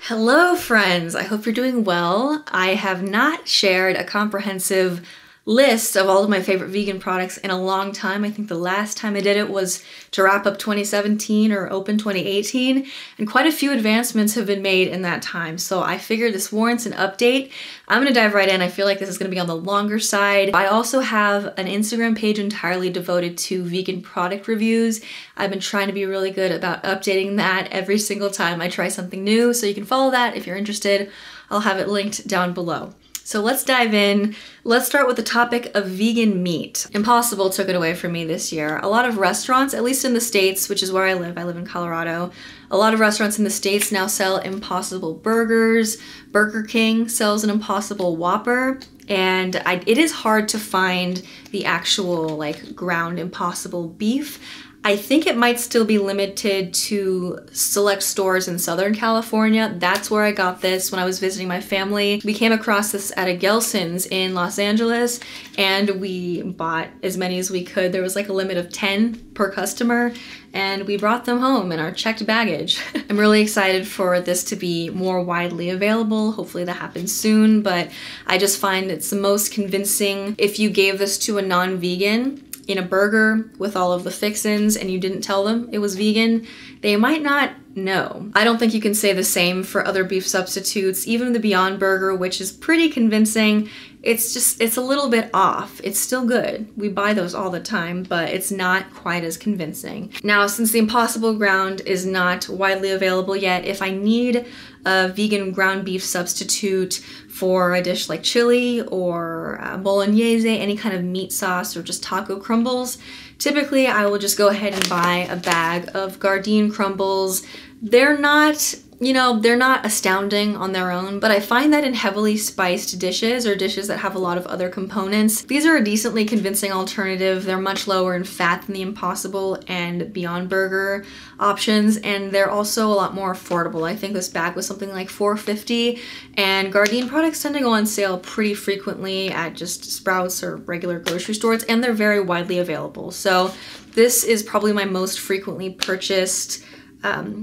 Hello friends, I hope you're doing well. I have not shared a comprehensive list of all of my favorite vegan products in a long time. I think the last time I did it was to wrap up 2017 or open 2018, and quite a few advancements have been made in that time. So I figured this warrants an update. I'm gonna dive right in. I feel like this is gonna be on the longer side. I also have an Instagram page entirely devoted to vegan product reviews. I've been trying to be really good about updating that every single time I try something new, so you can follow that if you're interested. I'll have it linked down below. So let's dive in. Let's start with the topic of vegan meat. Impossible took it away from me this year. A lot of restaurants, at least in the States, which is where I live in Colorado, a lot of restaurants in the States now sell Impossible burgers. Burger King sells an Impossible Whopper, and it is hard to find the actual ground Impossible beef. I think it might still be limited to select stores in Southern California. That's where I got this when I was visiting my family. We came across this at a Gelson's in Los Angeles, and we bought as many as we could. There was a limit of 10 per customer, and we brought them home in our checked baggage. I'm really excited for this to be more widely available. Hopefully that happens soon, but I just find it's the most convincing if you gave this to a non-vegan in a burger with all of the fixins and you didn't tell them it was vegan, they might not know. I don't think you can say the same for other beef substitutes. Even the Beyond Burger, which is pretty convincing, it's a little bit off. It's still good. We buy those all the time, but it's not quite as convincing. Now, since the Impossible ground is not widely available yet, if I need a vegan ground beef substitute for a dish like chili or bolognese, any kind of meat sauce, or just taco crumbles, typically I will just go ahead and buy a bag of Gardein crumbles. They're not, they're not astounding on their own, but I find that in heavily spiced dishes or dishes that have a lot of other components, these are a decently convincing alternative. They're much lower in fat than the Impossible and Beyond Burger options, and they're also a lot more affordable. I think this bag was something like $4.50, and Gardein products tend to go on sale pretty frequently at just Sprouts or regular grocery stores, and they're very widely available. So this is probably my most frequently purchased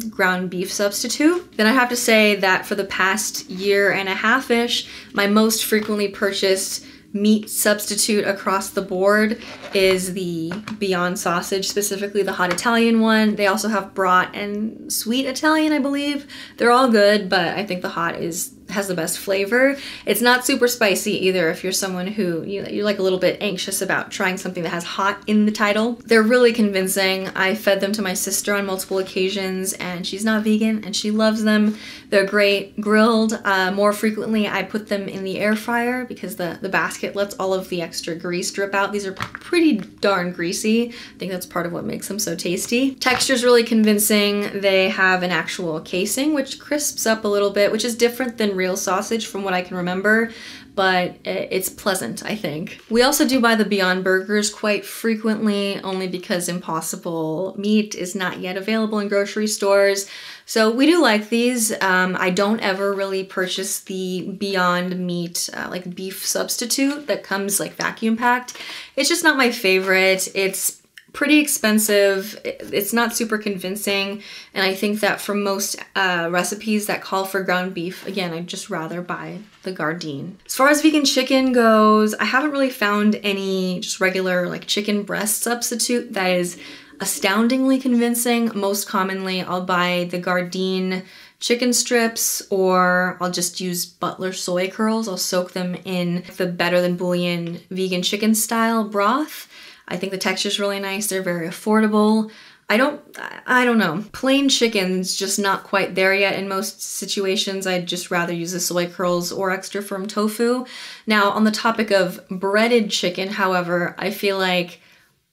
ground beef substitute. Then I have to say that for the past year and a half-ish, my most frequently purchased meat substitute across the board is the Beyond sausage, specifically the hot Italian one. They also have brat and sweet Italian, I believe. They're all good, but I think the hot has the best flavor. It's not super spicy either if you're someone who you're a little bit anxious about trying something that has hot in the title. They're really convincing. I fed them to my sister on multiple occasions, and she's not vegan and she loves them. They're great grilled. More frequently I put them in the air fryer because the basket lets all of the extra grease drip out. These are pretty darn greasy. I think that's part of what makes them so tasty. Texture's really convincing. They have an actual casing which crisps up a little bit, which is different than real sausage from what I can remember, but it's pleasant, I think. We also do buy the Beyond Burgers quite frequently, only because Impossible meat is not yet available in grocery stores. So we do like these. I don't ever really purchase the Beyond Meat beef substitute that comes vacuum packed. It's just not my favorite. It's pretty expensive. It's not super convincing, and I think that for most recipes that call for ground beef, again, I'd just rather buy the Gardein. As far as vegan chicken goes, I haven't really found any just regular chicken breast substitute that is astoundingly convincing. Most commonly, I'll buy the Gardein chicken strips, or I'll just use Butler soy curls. I'll soak them in the Better Than Bouillon vegan chicken style broth. I think the texture's really nice. They're very affordable. I don't know. Plain chicken's just not quite there yet in most situations. I'd just rather use the soy curls or extra firm tofu. Now, on the topic of breaded chicken, however, I feel like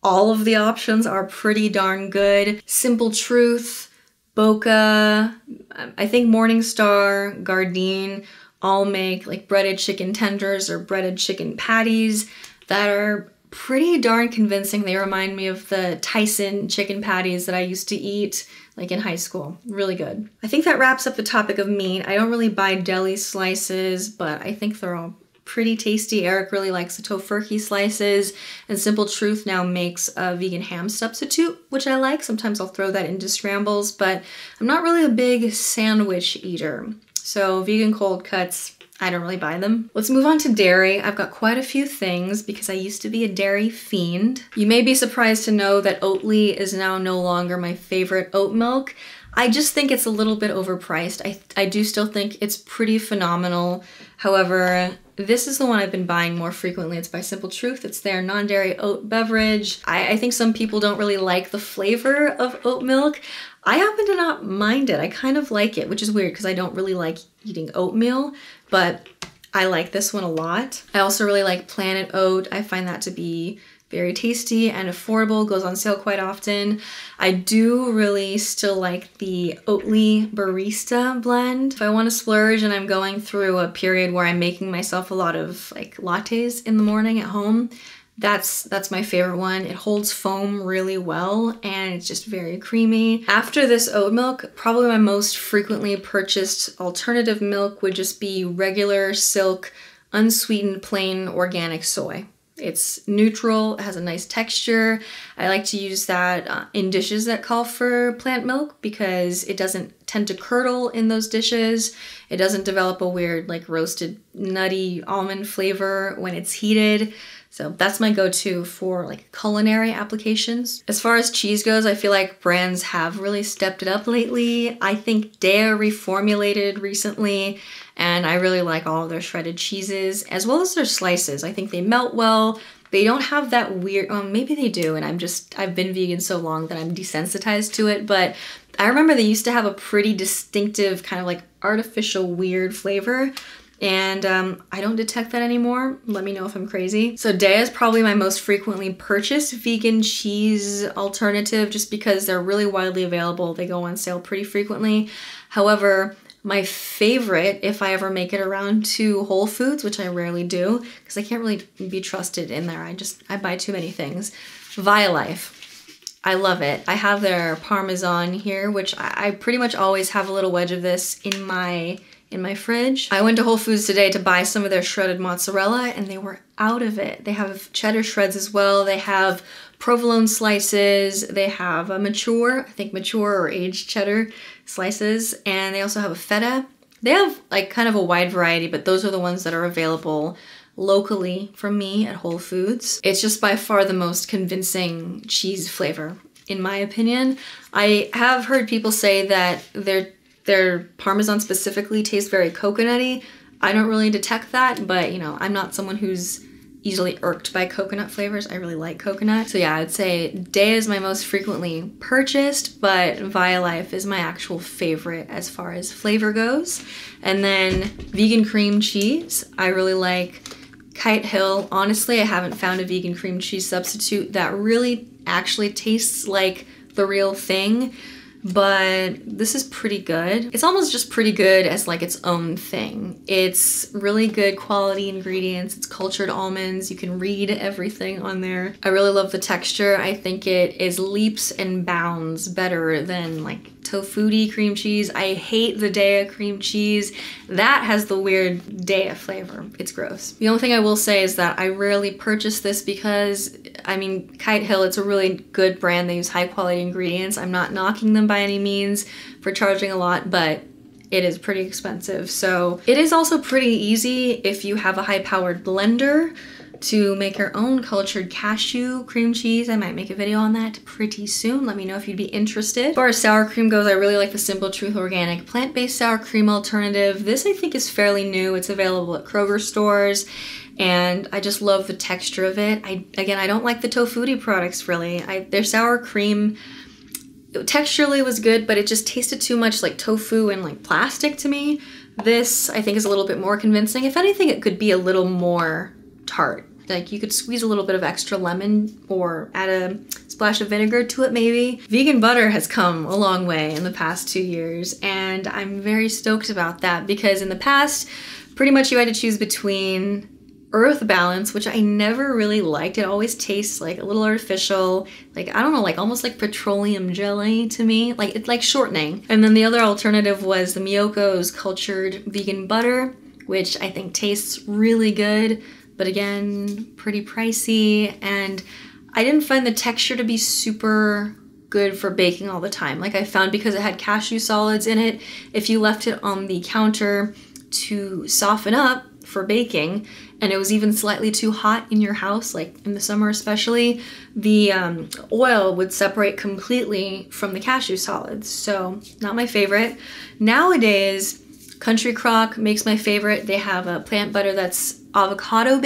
all of the options are pretty darn good. Simple Truth, Boca, I think Morningstar, Gardein all make breaded chicken tenders or breaded chicken patties that are pretty darn convincing. They remind me of the Tyson chicken patties that I used to eat in high school. Really good. I think that wraps up the topic of meat. I don't really buy deli slices, but I think they're all pretty tasty. Eric really likes the tofurkey slices, and Simple Truth now makes a vegan ham substitute, which I like. Sometimes I'll throw that into scrambles, but I'm not really a big sandwich eater. So vegan cold cuts, I don't really buy them. Let's move on to dairy. I've got quite a few things because I used to be a dairy fiend. You may be surprised to know that Oatly is now no longer my favorite oat milk. I just think it's a little bit overpriced. I do still think it's pretty phenomenal. However, this is the one I've been buying more frequently. It's by Simple Truth. It's their non-dairy oat beverage. I think some people don't really like the flavor of oat milk. I happen to not mind it. I kind of like it, which is weird because I don't really like eating oatmeal, but I like this one a lot. I also really like Planet Oat. I find that to be very tasty and affordable, goes on sale quite often. I do really still like the Oatly Barista blend. If I want to splurge and I'm going through a period where I'm making myself a lot of like lattes in the morning at home, that's my favorite one. It holds foam really well and it's just very creamy. After this oat milk, probably my most frequently purchased alternative milk would just be regular Silk unsweetened plain organic soy. It's neutral, it has a nice texture. I like to use that in dishes that call for plant milk because it doesn't tend to curdle in those dishes. It doesn't develop a weird like roasted nutty almond flavor when it's heated. So that's my go-to for like culinary applications. As far as cheese goes, I feel like brands have really stepped it up lately. I think Daiya reformulated recently, and I really like all of their shredded cheeses, as well as their slices. I think they melt well. They don't have that weird, maybe they do, and I've been vegan so long that I'm desensitized to it, but I remember they used to have a pretty distinctive kind of like artificial weird flavor. And I don't detect that anymore. Let me know if I'm crazy. So Daiya is probably my most frequently purchased vegan cheese alternative just because they're really widely available. They go on sale pretty frequently. However, my favorite, if I ever make it around to Whole Foods, which I rarely do, because I can't really be trusted in there. I buy too many things. Violife. I love it. I have their Parmesan here, which I pretty much always have a little wedge of this in my fridge. I went to Whole Foods today to buy some of their shredded mozzarella and they were out of it. They have cheddar shreds as well. They have provolone slices. They have a mature or aged cheddar slices. And they also have a feta. They have like kind of a wide variety, but those are the ones that are available locally from me at Whole Foods. It's just by far the most convincing cheese flavor, in my opinion. I have heard people say that their Parmesan specifically tastes very coconutty. I don't really detect that, but you know, I'm not someone who's easily irked by coconut flavors. I really like coconut. So yeah, I'd say Daiya is my most frequently purchased, but Violife is my actual favorite as far as flavor goes. And then vegan cream cheese, I really like Kite Hill. Honestly, I haven't found a vegan cream cheese substitute that really actually tastes like the real thing. But this is pretty good. It's almost just pretty good as like its own thing. It's really good quality ingredients. It's cultured almonds. You can read everything on there. I really love the texture. I think it is leaps and bounds better than like tofu-y cream cheese. I hate the Daiya cream cheese. That has the weird Daiya flavor. It's gross. The only thing I will say is that I rarely purchase this because, I mean, Kite Hill, it's a really good brand. They use high quality ingredients. I'm not knocking them by any means for charging a lot, but it is pretty expensive. So it is also pretty easy if you have a high-powered blender to make your own cultured cashew cream cheese. I might make a video on that pretty soon. Let me know if you'd be interested. As far as sour cream goes, I really like the Simple Truth Organic plant-based sour cream alternative. This I think is fairly new. It's available at Kroger stores and I just love the texture of it. I don't like the tofu-y products really. Their sour cream texturally was good, but it just tasted too much like tofu and like plastic to me. This I think is a little bit more convincing. If anything, it could be a little more tart. Like you could squeeze a little bit of extra lemon or add a splash of vinegar to it maybe. Vegan butter has come a long way in the past 2 years and I'm very stoked about that because in the past, pretty much you had to choose between Earth Balance, which I never really liked. It always tastes like a little artificial, like, I don't know, like almost like petroleum jelly to me. Like it's like shortening. And then the other alternative was the Miyoko's cultured vegan butter, which I think tastes really good, but again, pretty pricey. And I didn't find the texture to be super good for baking all the time. Like I found, because it had cashew solids in it, if you left it on the counter to soften up for baking, and it was even slightly too hot in your house, like in the summer especially, the oil would separate completely from the cashew solids. So not my favorite. Nowadays, Country Crock makes my favorite. They have a plant butter that's avocado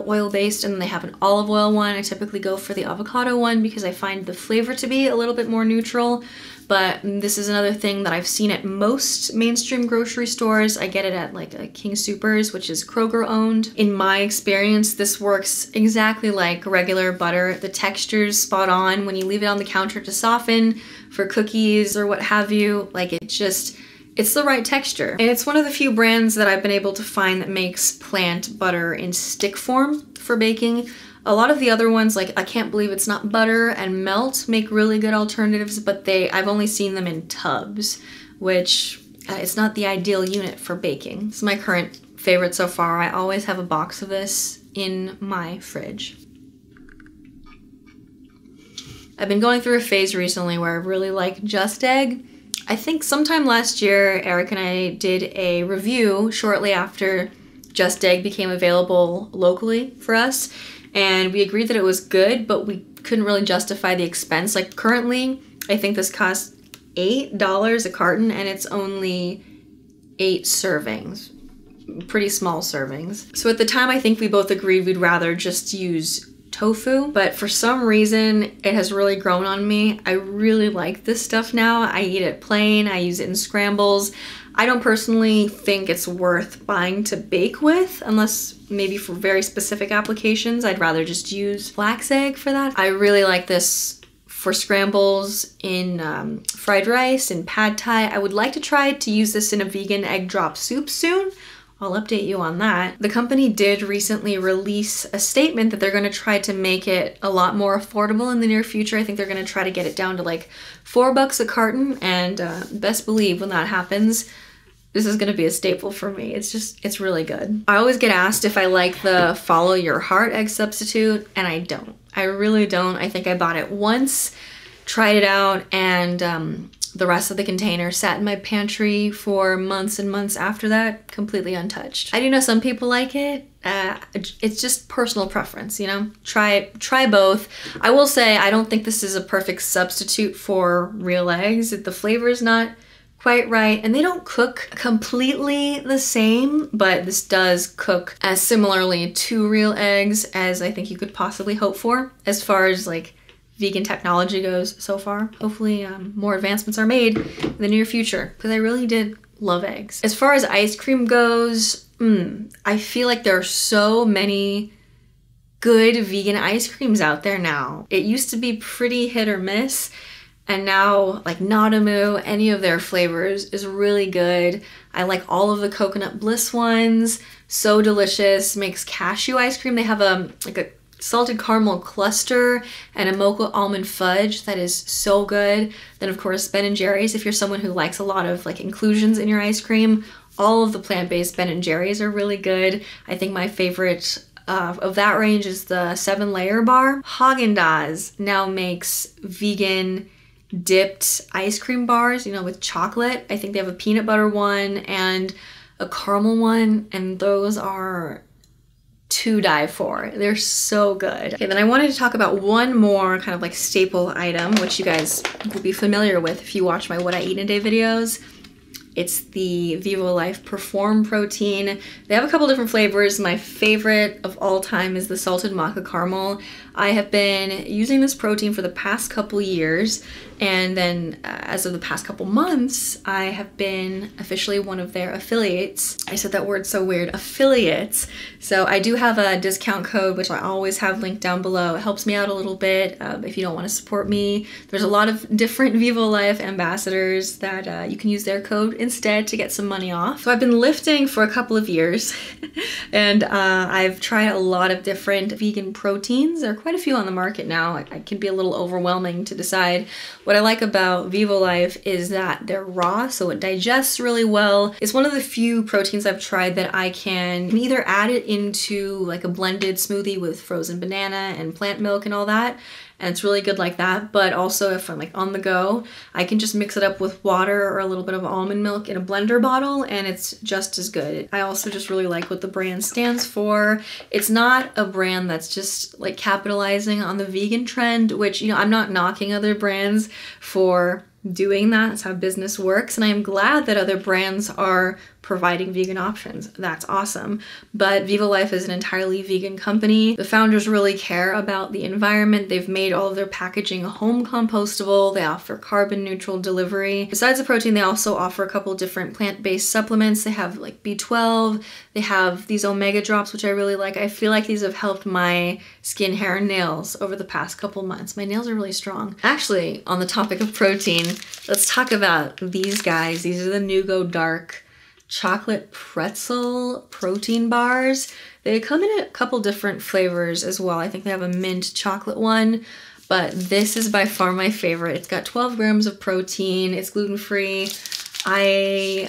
oil based, and then they have an olive oil one. I typically go for the avocado one because I find the flavor to be a little bit more neutral. But this is another thing that I've seen at most mainstream grocery stores. I get it at like a King Soopers, which is Kroger owned. In my experience, this works exactly like regular butter. The texture's spot on when you leave it on the counter to soften for cookies or what have you. Like it's the right texture. And it's one of the few brands that I've been able to find that makes plant butter in stick form for baking. A lot of the other ones, like I Can't Believe It's Not Butter and Melt, make really good alternatives, but I've only seen them in tubs, which it's not the ideal unit for baking. It's my current favorite so far. I always have a box of this in my fridge. I've been going through a phase recently where I really like Just Egg. I think sometime last year, Eric and I did a review shortly after Just Egg became available locally for us, and we agreed that it was good, but we couldn't really justify the expense. Like currently, I think this costs $8 a carton, and it's only 8 servings, pretty small servings. So at the time, I think we both agreed we'd rather just use tofu, but for some reason it has really grown on me. I really like this stuff now. I eat it plain, I use it in scrambles. I don't personally think it's worth buying to bake with, unless maybe for very specific applications. I'd rather just use flax egg for that. I really like this for scrambles, in fried rice, in pad thai. I would like to try to use this in a vegan egg drop soup soon. I'll update you on that. The company did recently release a statement that they're gonna try to make it a lot more affordable in the near future. I think they're gonna try to get it down to like $4 a carton, and best believe when that happens, this is gonna be a staple for me. It's really good. I always get asked if I like the Follow Your Heart egg substitute, and I don't. I really don't. I think I bought it once, tried it out, and the rest of the container sat in my pantry for months and months after that, completely untouched. I do know some people like it. It's just personal preference, you know? Try both. I will say I don't think this is a perfect substitute for real eggs. The flavor is not quite right, and they don't cook completely the same, but this does cook as similarly to real eggs as I think you could possibly hope for, as far as like vegan technology goes so far. Hopefully more advancements are made in the near future, because I really did love eggs. As far as ice cream goes, I feel like there are so many good vegan ice creams out there now. It used to be pretty hit or miss, and now like Nadamu, any of their flavors is really good. I like all of the Coconut Bliss ones, so delicious. Makes cashew ice cream. They have like a salted caramel cluster and a mocha almond fudge that is so good. Then of course Ben & Jerry's, if you're someone who likes a lot of like inclusions in your ice cream, all of the plant-based Ben & Jerry's are really good. I think my favorite of that range is the 7-layer bar. Haagen-Dazs now makes vegan dipped ice cream bars, you know, with chocolate. I think they have a peanut butter one and a caramel one, and those are to die for. They're so good. Okay, then I wanted to talk about one more kind of like staple item, which you guys will be familiar with if you watch my What I Eat in a Day videos. It's the Vivo Life Perform protein. They have a couple different flavors. My favorite of all time is the salted maca caramel. I have been using this protein for the past couple years, and then as of the past couple months, I have been officially one of their affiliates. I said that word so weird, affiliates. So I do have a discount code, which I always have linked down below. It helps me out a little bit if you don't want to support me. There's a lot of different Vivo Life ambassadors that you can use their code instead to get some money off. So I've been lifting for a couple of years and I've tried a lot of different vegan proteins. There are quite a few on the market now. It can be a little overwhelming to decide. What I like about Vivo Life is that they're raw, so it digests really well. It's one of the few proteins I've tried that I can either add it into like a blended smoothie with frozen banana and plant milk and all that, and it's really good like that. But also if I'm like on the go, I can just mix it up with water or a little bit of almond milk in a blender bottle, and it's just as good. I also just really like what the brand stands for. It's not a brand that's just like capitalizing on the vegan trend, which, you know, I'm not knocking other brands for doing that. That's how business works, and I am glad that other brands are providing vegan options. That's awesome. But Viva Life is an entirely vegan company. The founders really care about the environment. They've made all of their packaging home compostable. They offer carbon neutral delivery. Besides the protein, they also offer a couple different plant-based supplements. They have like B12. They have these omega drops, which I really like. I feel like these have helped my skin, hair, and nails over the past couple months. My nails are really strong. Actually, on the topic of protein, let's talk about these guys. These are the Nugo Dark chocolate pretzel protein bars. They come in a couple different flavors as well. I think they have a mint chocolate one, but this is by far my favorite. It's got 12 grams of protein. It's gluten-free. I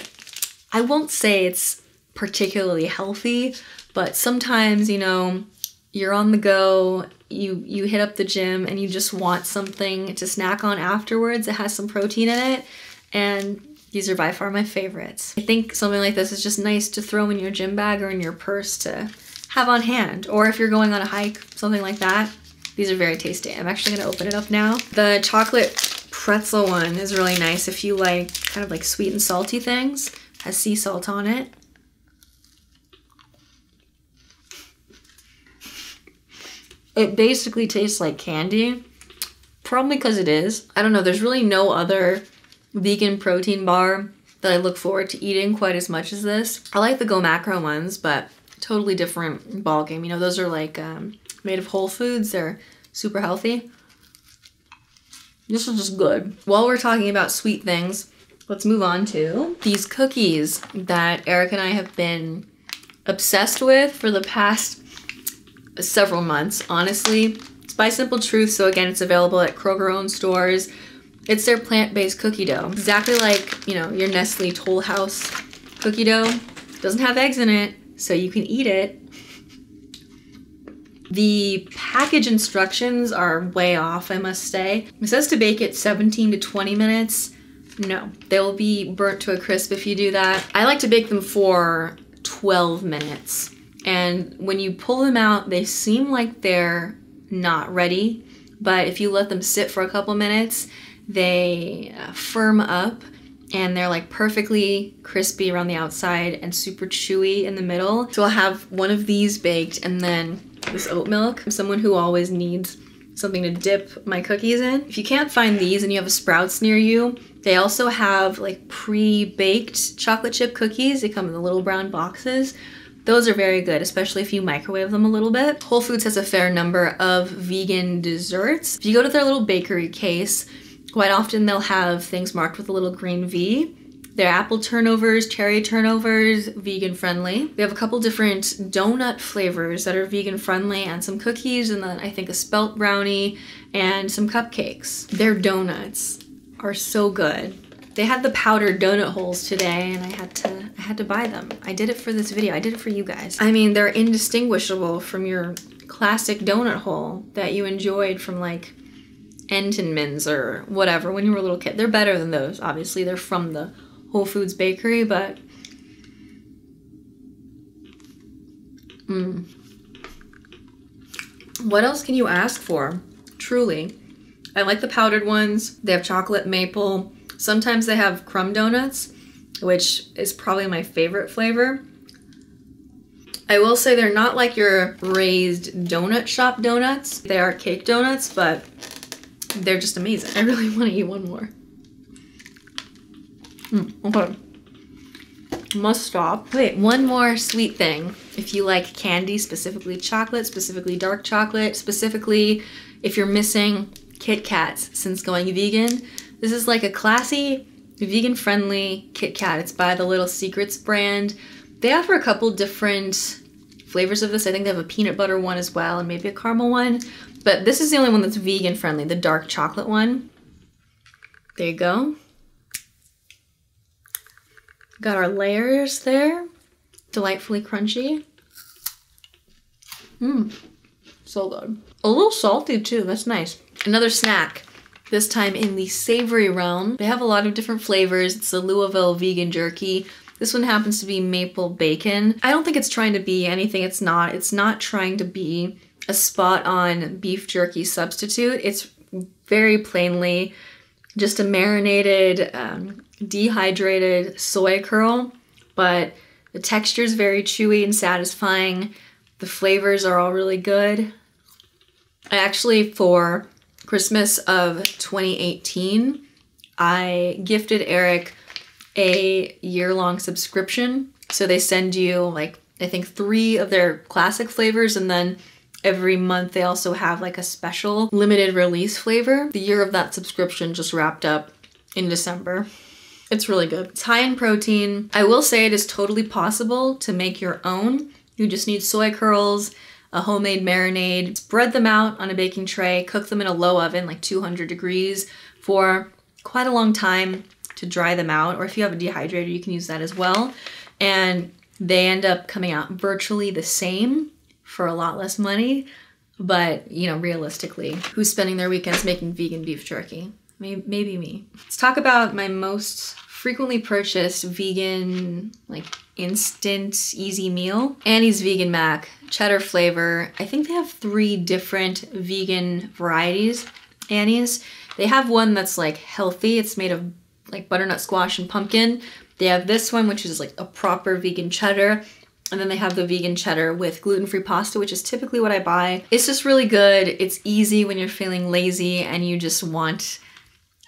won't say it's particularly healthy, but sometimes, you know, you're on the go, you hit up the gym and you just want something to snack on afterwards that has some protein in it, and these are by far my favorites. I think something like this is just nice to throw in your gym bag or in your purse to have on hand. Or if you're going on a hike, something like that. These are very tasty. I'm actually gonna open it up now. The chocolate pretzel one is really nice if you like kind of like sweet and salty things. It has sea salt on it. It basically tastes like candy. Probably because it is. I don't know, there's really no other vegan protein bar that I look forward to eating quite as much as this. I like the Go Macro ones, but totally different ballgame. You know, those are like made of whole foods. They're super healthy. This is just good. While we're talking about sweet things, let's move on to these cookies that Eric and I have been obsessed with for the past several months, honestly. It's by Simple Truth, so again, it's available at Kroger-owned stores. It's their plant-based cookie dough. Exactly like, you know, your Nestle Toll House cookie dough. Doesn't have eggs in it, so you can eat it. The package instructions are way off, I must say. It says to bake it 17 to 20 minutes. No, they will be burnt to a crisp if you do that. I like to bake them for 12 minutes. And when you pull them out, they seem like they're not ready. But if you let them sit for a couple minutes, they firm up and they're like perfectly crispy around the outside and super chewy in the middle. So I'll have one of these baked and then this oat milk. I'm someone who always needs something to dip my cookies in. If you can't find these and you have a Sprouts near you, they also have like pre-baked chocolate chip cookies. They come in the little brown boxes. Those are very good, especially if you microwave them a little bit. Whole Foods has a fair number of vegan desserts. If you go to their little bakery case, quite often they'll have things marked with a little green V. They're apple turnovers, cherry turnovers, vegan friendly. They have a couple different donut flavors that are vegan friendly and some cookies, and then I think a spelt brownie and some cupcakes. Their donuts are so good. They had the powdered donut holes today and I had to buy them. I did it for this video. I did it for you guys. I mean, they're indistinguishable from your classic donut hole that you enjoyed from like Entenmann's or whatever when you were a little kid. They're better than those, obviously. They're from the Whole Foods bakery, but what else can you ask for? Truly. I like the powdered ones. They have chocolate maple. Sometimes they have crumb donuts, which is probably my favorite flavor. I will say they're not like your raised donut shop donuts. They are cake donuts, but they're just amazing. I really want to eat one more. Okay. Must stop. Wait, one more sweet thing. If you like candy, specifically chocolate, specifically dark chocolate, specifically if you're missing Kit Kats since going vegan, this is like a classy, vegan-friendly Kit Kat. It's by the Little Secrets brand. They offer a couple different flavors of this. I think they have a peanut butter one as well and maybe a caramel one. But this is the only one that's vegan-friendly, the dark chocolate one. There you go. Got our layers there. Delightfully crunchy. So good. A little salty too, that's nice. Another snack, this time in the savory realm. They have a lot of different flavors. It's the Louisville vegan jerky. This one happens to be maple bacon. I don't think it's trying to be anything it's not. It's not trying to be a spot-on beef jerky substitute. It's very plainly just a marinated, dehydrated soy curl, but the texture is very chewy and satisfying. The flavors are all really good. I actually, for Christmas of 2018, I gifted Eric a year-long subscription. So they send you like, I think 3 of their classic flavors, and then every month they also have like a special limited release flavor. The year of that subscription just wrapped up in December. It's really good. It's high in protein. I will say it is totally possible to make your own. You just need soy curls, a homemade marinade, spread them out on a baking tray, cook them in a low oven, like 200 degrees for quite a long time to dry them out. Or if you have a dehydrator, you can use that as well. And they end up coming out virtually the same for a lot less money. But, you know, realistically, who's spending their weekends making vegan beef jerky? Maybe me. Let's talk about my most frequently purchased vegan, like instant easy meal. Annie's Vegan Mac, cheddar flavor. I think they have 3 different vegan varieties. Annie's. They have one that's like healthy. It's made of like butternut squash and pumpkin. They have this one, which is like a proper vegan cheddar. And then they have the vegan cheddar with gluten-free pasta, which is typically what I buy. It's just really good. It's easy when you're feeling lazy and you just want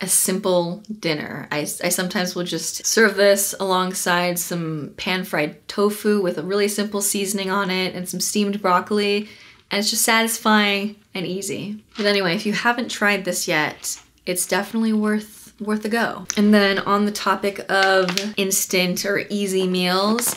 a simple dinner. I sometimes will just serve this alongside some pan-fried tofu with a really simple seasoning on it and some steamed broccoli, and it's just satisfying and easy. But anyway, if you haven't tried this yet, it's definitely worth a go. And then on the topic of instant or easy meals,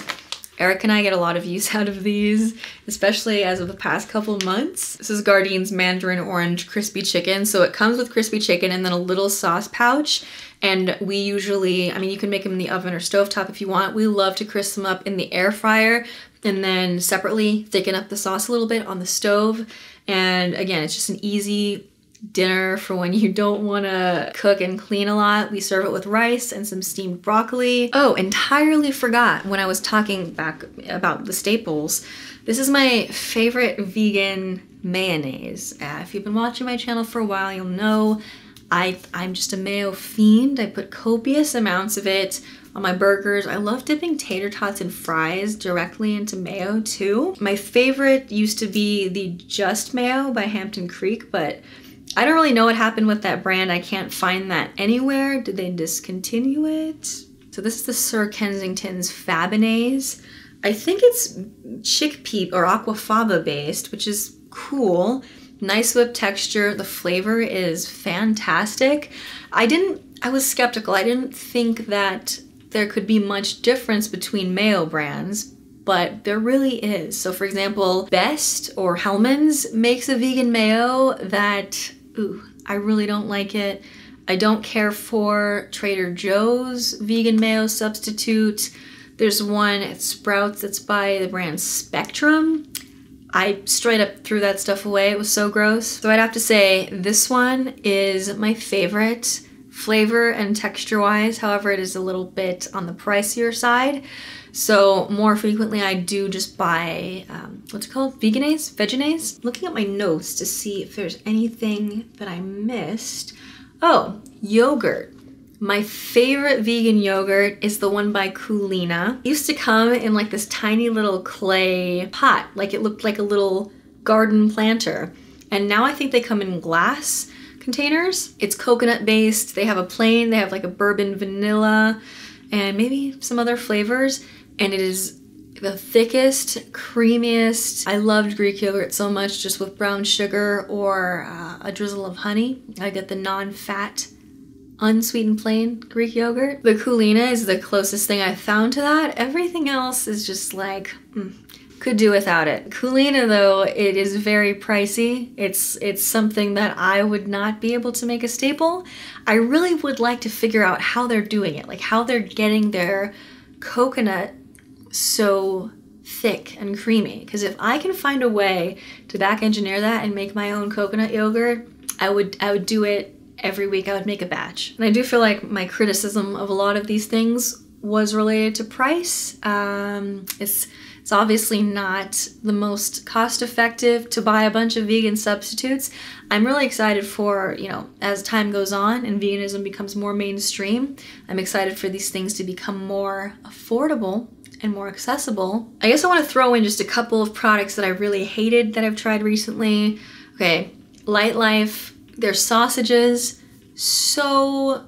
Eric and I get a lot of use out of these, especially as of the past couple months. This is Gardein's Mandarin Orange Crispy Chicken. So it comes with crispy chicken and then a little sauce pouch. And we usually, I mean, you can make them in the oven or stovetop if you want. We love to crisp them up in the air fryer and then separately thicken up the sauce a little bit on the stove. And again, it's just an easy dinner for when you don't want to cook and clean a lot. We serve it with rice and some steamed broccoli. Oh, entirely forgot when I was talking back about the staples. This is my favorite vegan mayonnaise. If you've been watching my channel for a while, you'll know I'm just a mayo fiend. I put copious amounts of it on my burgers. I love dipping tater tots and fries directly into mayo too. My favorite used to be the Just Mayo by Hampton Creek, but I don't really know what happened with that brand. I can't find that anywhere. Did they discontinue it? So this is the Sir Kensington's Fabinaise. I think it's chickpea or aquafaba based, which is cool. Nice whipped texture. The flavor is fantastic. I was skeptical. I didn't think that there could be much difference between mayo brands, but there really is. So for example, Best or Hellmann's makes a vegan mayo that, I really don't like it. I don't care for Trader Joe's vegan mayo substitute. There's one at Sprouts that's by the brand Spectrum. I straight up threw that stuff away. It was so gross. So I'd have to say this one is my favorite flavor and texture-wise. However, it is a little bit on the pricier side. So more frequently I do just buy, what's it called? Veganaise? Looking at my notes to see if there's anything that I missed. Oh, yogurt. My favorite vegan yogurt is the one by Culina. It used to come in like this tiny little clay pot, like it looked like a little garden planter. And now I think they come in glass containers. It's coconut based. They have a plain, they have like a bourbon vanilla and maybe some other flavors. And it is the thickest, creamiest. I loved Greek yogurt so much, just with brown sugar or a drizzle of honey. I get the non-fat, unsweetened plain Greek yogurt. The Culina is the closest thing I've found to that. Everything else is just like, could do without it. Culina though, it is very pricey. It's something that I would not be able to make a staple. I really would like to figure out how they're doing it, like how they're getting their coconut so thick and creamy. Because if I can find a way to back engineer that and make my own coconut yogurt, I would do it every week. I would make a batch. And I do feel like my criticism of a lot of these things was related to price. It's obviously not the most cost-effective to buy a bunch of vegan substitutes. I'm really excited for, you know, as time goes on and veganism becomes more mainstream, I'm excited for these things to become more affordable and more accessible. I guess I want to throw in just a couple of products that I really hated that I've tried recently. Okay, Light Life, their sausages, so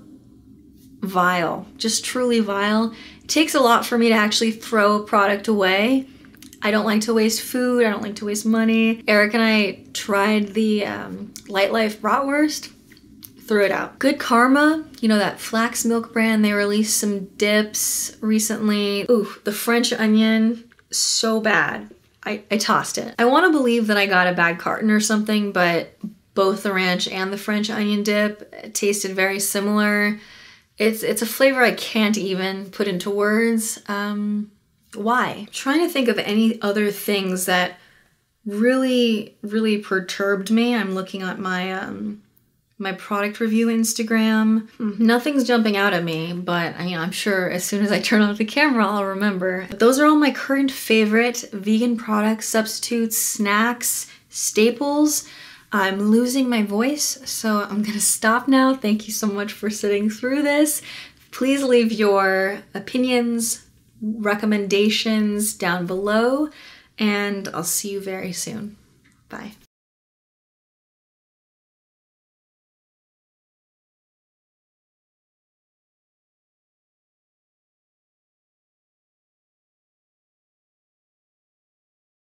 vile, just truly vile. It takes a lot for me to actually throw a product away. I don't like to waste food, I don't like to waste money. Eric and I tried the Light Life bratwurst, threw it out. Good Karma, you know, that flax milk brand, they released some dips recently. Ooh, the French onion, so bad. I tossed it. I want to believe that I got a bad carton or something, but both the ranch and the French onion dip tasted very similar. It's a flavor I can't even put into words. Why? I'm trying to think of any other things that really, really perturbed me. I'm looking at my my product review Instagram. Nothing's jumping out at me, but I'm sure as soon as I turn off the camera, I'll remember. But those are all my current favorite vegan products, substitutes, snacks, staples. I'm losing my voice, so I'm gonna stop now. Thank you so much for sitting through this. Please leave your opinions, recommendations down below, and I'll see you very soon. Bye.